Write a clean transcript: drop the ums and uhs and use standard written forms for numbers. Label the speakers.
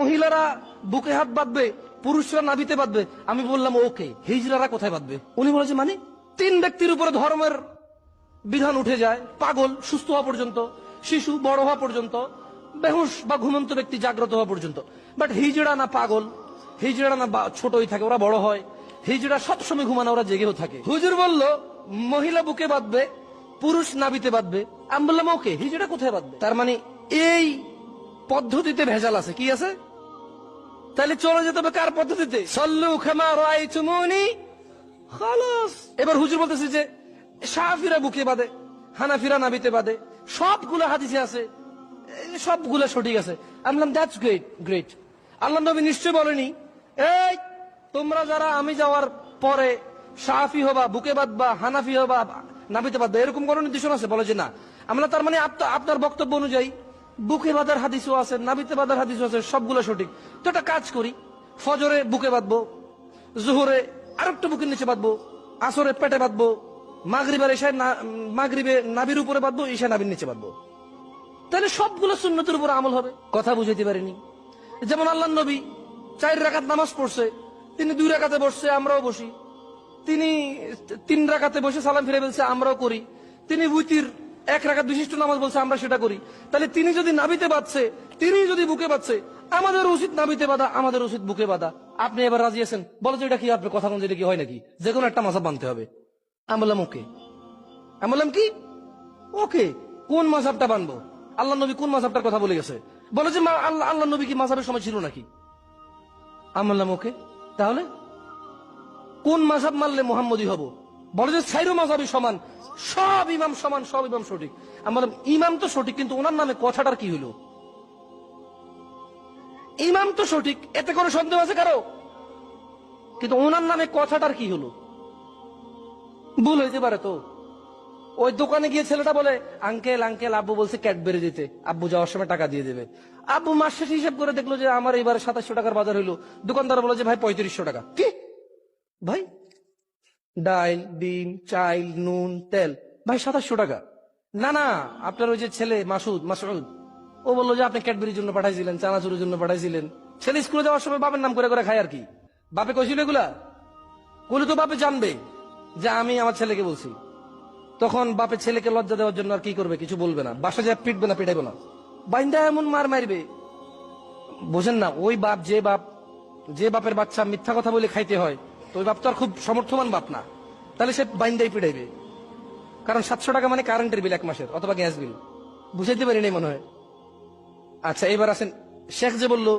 Speaker 1: মহিলারা বুকে হাত বাঁধবে, পুরুষরা নাভিতে বাঁধবে। আমি বললাম ওকে, হিজড়ারা কোথায় বাঁধবে? উনি বলেছে মানে 3 ব্যক্তির উপরে ধর্মের বিধান উঠে যায়, পাগল সুস্থ হওয়া পর্যন্ত, শিশু বড় হওয়া পর্যন্ত, বেহুশ বা ঘুমন্ত ব্যক্তি জাগ্রত হওয়া পর্যন্ত। বাট হিজড়া না পাগল, হিজড়া না ছোটই থাকে, ওরা বড় হয়। হিজড়া সবসময় ঘুমানো, ওরা জেগেও থাকে। হুজুর বলল মহিলা বুকে বাঁধবে, পুরুষ নাভিতে বাঁধবে। আমি বললাম ওকে, হিজড়া কোথায় বাঁধবে? তার মানে এই পদ্ধতিতে ভেজাল আছে। কি আছে? তাহলে চলে যেতে হবে কার পদ্ধতিতে? সল্লু খামা রাআইতুমুনি খালাস। এবার হুজুর বলতেছে যে শাফিরা বুকে বাঁধে, হানাফিরা নাভিতে বাঁধে, সবগুলো হাদিসে আছে, সবগুলো সঠিক আছে। আমি বললাম দ্যাটস গ্রেট, গ্রেট। আল্লাহ নবী নিশ্চয় বলেনি এই তোমরা যারা আমি যাওয়ার পরে শাফি হবা, বুকে বাঁধবা, হানাফি হবা, নাভিতে বাঁধবা, এরকম কোন নির্দেশনা আছে? বলে যে না। আমরা তার মানে আপনার বক্তব্য অনুযায়ী বুকে বাঁধার হাদিসও আছে, নাভিতে বাঁধার হাদিসও আছে, সবগুলো সঠিক। তো একটা কাজ করি, ফজরে বুকে বাঁধবো, জোহরে আরেকটু বুকের নিচে বাঁধবো, আসরে পেটে বাঁধবো, মাগরিবে নাভির উপরে বাঁধবো, ঈশা নাভির নিচে বাঁধবো। তাহলে সবগুলো সুন্নতের উপর আমল হবে। কথা বুঝাইতে পারিনি। যেমন আল্লাহ নবী 4 রাকাত নামাজ পড়ছে, তিনি 2 রাকাতে বসছে, আমরাও বসি। তিনি 3 রাকাতে বসে সালাম ফিরে বলছে, আমরাও করি। তিনি উইতির 1 রাকাত বিশিষ্ট নামাজ বলছে, আমরা সেটা করি। তাহলে তিনি যদি নাভিতে বাঁধছে, তিনি যদি বুকে বাঁধছে, আমাদের উচিত নাভিতে বাঁধা, আমাদের উচিত বুকে বাঁধা। আপনি এবার রাজি আছেন? বলো যে এটা কি, আপনি কথা বলছেন এটা কি হয় নাকি? যে কোনো একটা মাযহাব মানতে হবে। আমি বললাম ওকে। আমি বললাম কি ওকে, কোন মাযহাবটা বানবো? আল্লাহ নবী কোন মাযহাবটার কথা বলে গেছে? বলে যে আল্লাহ নবী কি মাযহাবের সময় ছিল নাকি? আমি বললাম ওকে, তাহলে কোন মাযহাব মানলে মুহাম্মদী হব? বলে যে 4 মাযহাবই সমান, সব ইমাম সমান, সব ইমাম সঠিক। আমি বললাম ইমাম তো সঠিক, কিন্তু ওনার নামে কথাটার কি হলো? ইমাম তো সঠিক, এতে কোনো সন্দেহ আছে কারো? কিন্তু ওনার নামে কথাটার কি হলো? ভুল হইতে পারে তো। ওই দোকানে গিয়ে ছেলেটা বলে আঙ্কেল আঙ্কেল, আব্বু বলছে ক্যাডবেরি দিতে, আব্বু যাওয়ার সময় টাকা দিয়ে দেবে। আব্বু মাস শেষে হিসাব করে দেখলো যে আমার এবারে 2700 টাকার বাজার হইলো। দোকানদার বলে যে ভাই 3500 টাকা। কি ভাই? ডাইল, ডিম, চাইল, নুন, তেল, ভাই 2700 টাকা। না না, আপনার ওই যে ছেলে মাসুদ, ও বললো যে আপনি ক্যাডবেরির জন্য পাঠাইছিলেন, চানাচুরের জন্য পাঠাইছিলেন। ছেলে স্কুলে যাওয়ার সময় বাপের নাম করে করে খায় আর কি। বাপে কইছিল এগুলা? বলে তো বাপে জানবে যে আমি আমার ছেলেকে বলছি। তখন বাপের ছেলেকে লজ্জা দেওয়ার জন্য আর কি করবে? কিছু বলবে না, বাসা যায় পিটবে না, পিটাইবে না, বাইন্দা এমন মার মারবে। বোঝেন না? ওই বাপ, যে বাপের বাচ্চা মিথ্যা কথা বলে খাইতে হয়, তো ওই বাপ তো আর খুব সমর্থমান বাপ না। তাহলে সে বাইন্দাই পিটাইবে। কারণ 700 টাকা মানে কারেন্টের বিল 1 মাসের, অথবা গ্যাস বিল। বুঝাইতে পারি নাই মনে হয়। আচ্ছা, এবার আসেন শেখ যে বললো